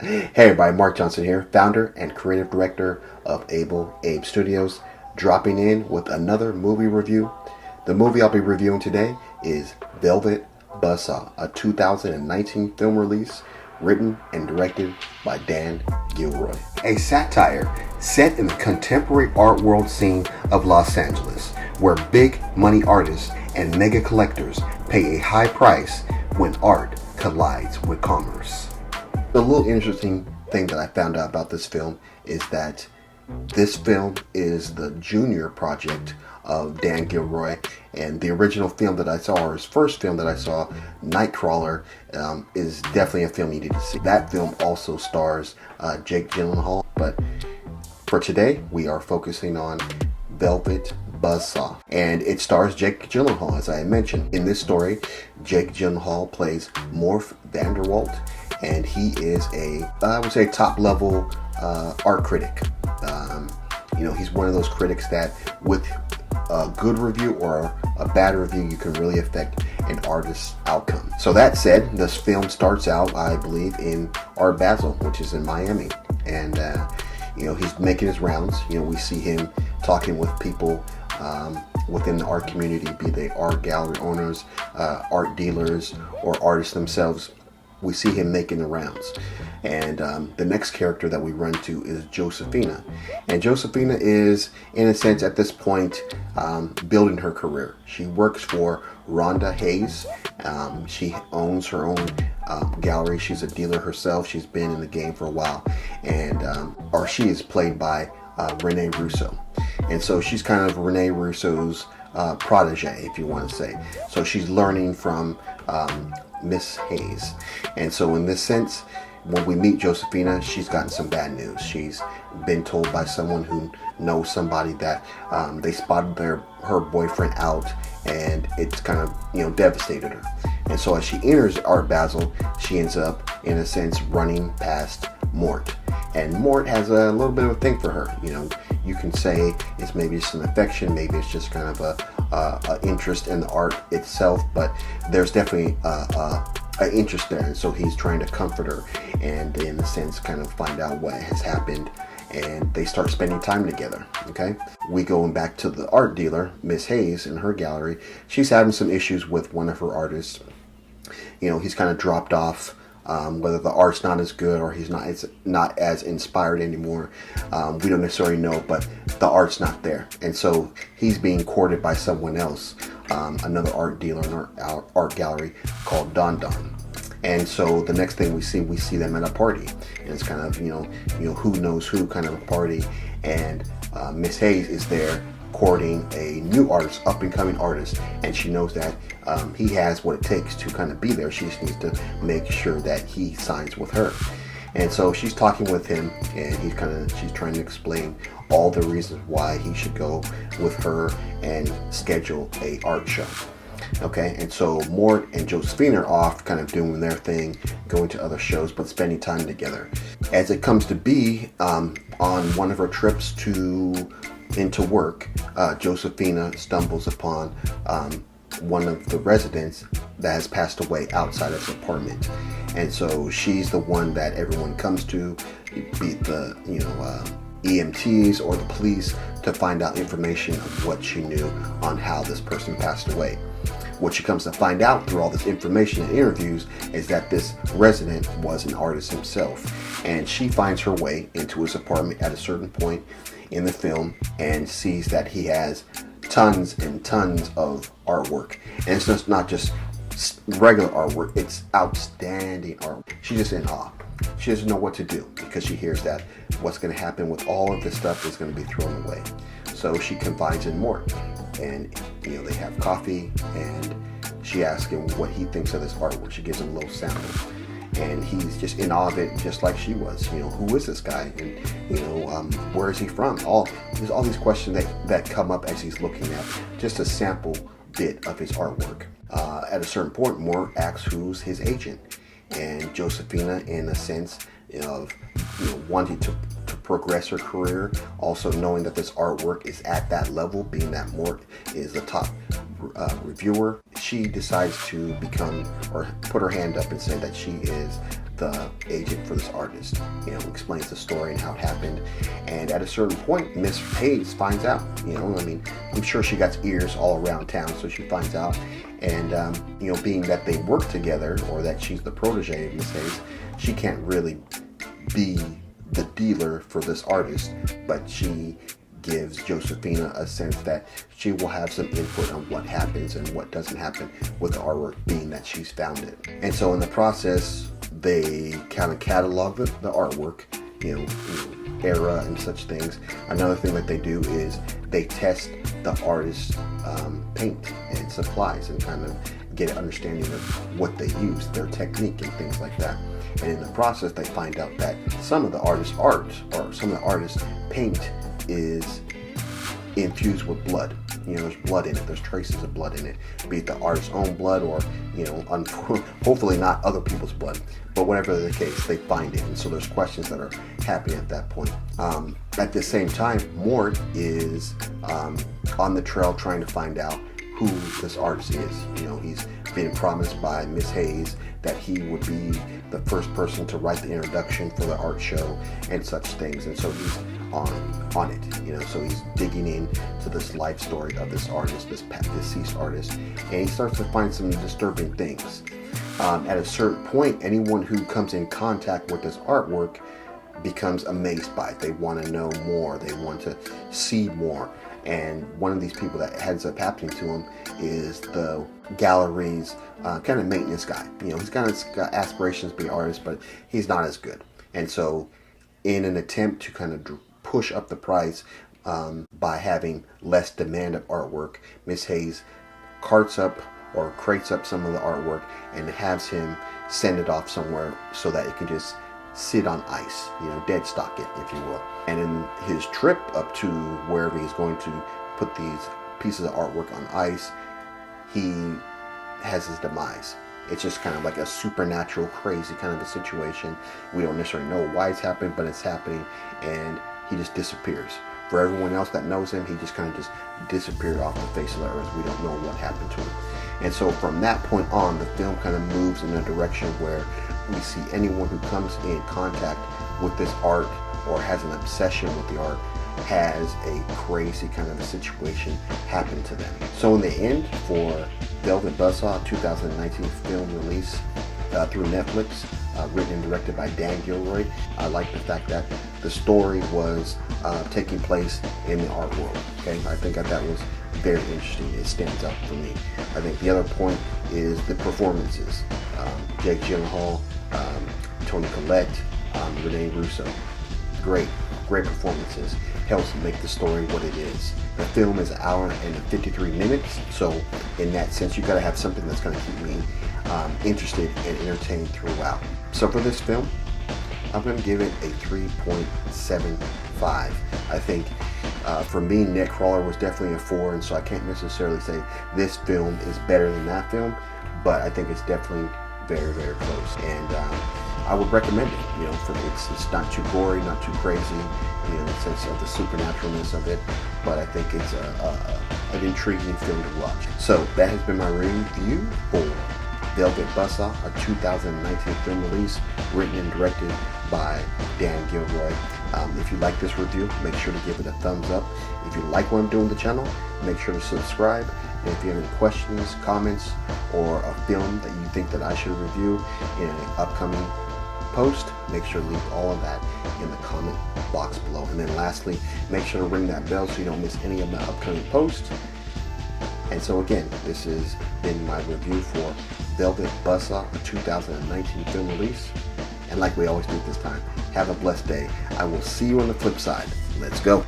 Hey everybody, Mark Johnson here, founder and creative director of Abe Studios, dropping in with another movie review. The movie I'll be reviewing today is Velvet BUZZSAW, a 2019 film release written and directed by Dan Gilroy. A satire set in the contemporary art world scene of Los Angeles, where big money artists and mega collectors pay a high price when art collides with commerce. The little interesting thing that I found out about this film is that this film is the junior project of Dan Gilroy, and the original film that I saw, or his first film that I saw, Nightcrawler, is definitely a film you need to see. That film also stars Jake Gyllenhaal, but for today we are focusing on Velvet BUZZSAW, and it stars Jake Gyllenhaal, as I mentioned. In this story, Jake Gyllenhaal plays Morph Vanderwalt, and he is I would say, top-level art critic. He's one of those critics that, with a good review or a bad review, you can really affect an artist's outcome. So that said, this film starts out, I believe, in Art Basel, which is in Miami, and he's making his rounds. We see him talking with people within the art community, be they art gallery owners, art dealers, or artists themselves. We see him making the rounds. And the next character that we run to is Josephina. And Josephina is, in a sense, at this point, building her career. She works for Rhonda Hayes. She owns her own gallery. She's a dealer herself. She's been in the game for a while. And she is played by Rene Russo. And so she's kind of Rene Russo's protege, if you want to say. So she's learning from Miss Hayes. And so in this sense, when we meet Josephina, she's gotten some bad news. She's been told by someone who knows somebody that they spotted her boyfriend out, and it's kind of devastated her. And so as she enters Art Basel, she ends up, in a sense, running past Mort. And Mort has a little bit of a thing for her. You can say it's maybe just an affection, maybe it's just kind of a interest in the art itself, but there's definitely an interest there. And so he's trying to comfort her and, in a sense, kind of find out what has happened, and they start spending time together. Okay, we going back to the art dealer, Miss Hayes, in her gallery. She's having some issues with one of her artists. He's kind of dropped off. Whether the art's not as good or it's not as inspired anymore, we don't necessarily know, but the art's not there. And so he's being courted by someone else, another art dealer in our art gallery called Don Don. And so the next thing we see them at a party, and it's kind of who knows who kind of a party, and Miss Hayes is there courting a new artist, up and coming artist, and she knows that he has what it takes to kind of be there. She just needs to make sure that he signs with her. And so she's talking with him, and she's trying to explain all the reasons why he should go with her and schedule a art show. Okay, and so Mort and Josephine are off kind of doing their thing, going to other shows, but spending time together. As it comes to be, on one of her trips into work, Josephina stumbles upon one of the residents that has passed away outside of his apartment. And so she's the one that everyone comes to, be the EMTs or the police, to find out information of what she knew on how this person passed away. What she comes to find out through all this information and interviews is that this resident was an artist himself, and she finds her way into his apartment at a certain point in the film and sees that he has tons and tons of artwork. And it's just not just regular artwork, it's outstanding art. She's just in awe. She doesn't know what to do, because she hears that what's going to happen with all of this stuff is going to be thrown away. So she confides in Mort, and they have coffee, and she asks him what he thinks of this artwork. She gives him a little sample, and he's just in awe of it, just like she was. Who is this guy, and where is he from? There's all these questions that come up as he's looking at just a sample bit of his artwork. At a certain point, Mort asks who's his agent, and Josephina, in a sense of wanting to progress her career, also knowing that this artwork is at that level, being that Mort is the top reviewer, she decides to become, or put her hand up and say that she is the agent for this artist. Explains the story and how it happened. And at a certain point, Miss Hayes finds out. I'm sure she got ears all around town, so she finds out. And being that they work together, or that she's the protege of Miss Hayes, she can't really be the dealer for this artist, but she gives Josephina a sense that she will have some input on what happens and what doesn't happen with the artwork, being that she's found it. And so in the process, they kind of catalog the artwork, era and such things. Another thing that they do is they test the artist's paint and supplies and kind of get an understanding of what they use, their technique and things like that. And in the process, they find out that some of the artist's art, or some of the artist's paint, is infused with blood. There's blood in it. There's traces of blood in it, be it the artist's own blood or, hopefully not other people's blood. But whatever the case, they find it. And so there's questions that are happening at that point. At the same time, Mort is on the trail trying to find out who this artist is. He's been promised by Miss Hayes that he would be the first person to write the introduction for the art show and such things. And so he's on it, so he's digging into this life story of this artist, this deceased artist, and he starts to find some disturbing things. At a certain point, anyone who comes in contact with this artwork becomes amazed by it. They want to know more. They want to see more. And one of these people that ends up happening to him is the gallery's kind of maintenance guy. He's got aspirations to be an artist, but he's not as good. And so in an attempt to kind of push up the price by having less demand of artwork, Miss Hayes crates up some of the artwork and has him send it off somewhere so that it can just sit on ice, dead stock it, if you will. And in his trip up to wherever he's going to put these pieces of artwork on ice, he has his demise. It's just kind of like a supernatural, crazy kind of a situation. We don't necessarily know why it's happening, but it's happening, and he just disappears. For everyone else that knows him, he just kind of just disappeared off the face of the earth. We don't know what happened to him. And so from that point on, the film kind of moves in a direction where we see anyone who comes in contact with this art or has an obsession with the art has a crazy kind of a situation happen to them. So in the end, for Velvet BUZZSAW, 2019 film release through Netflix, written and directed by Dan Gilroy, I like the fact that the story was taking place in the art world. Okay, I think that was very interesting. It stands out for me. I think the other point is the performances. Jake Gyllenhaal, Toni Collette, Renee Russo. Great performances. Helps make the story what it is. The film is an hour and 53 minutes, so in that sense, you gotta have something that's gonna keep me interested and entertained throughout. So for this film, I'm gonna give it a 3.75. I think for me, Nightcrawler was definitely a 4, and so I can't necessarily say this film is better than that film, but I think it's definitely very, very close. And I would recommend it. It's not too gory, not too crazy, in the sense of the supernaturalness of it, but I think it's an intriguing film to watch. So that has been my review for Velvet BUZZSAW, a 2019 film release, written and directed by Dan Gilroy. If you like this review, make sure to give it a thumbs up. If you like what I'm doing with the channel, make sure to subscribe. And if you have any questions, comments, or a film that you think that I should review in an upcoming post, make sure to leave all of that in the comment box below. And then lastly, make sure to ring that bell so you don't miss any of my upcoming posts. And so again, this has been my review for Velvet BUZZSAW, a 2019 film release. And like we always do at this time, have a blessed day. I will see you on the flip side. Let's go.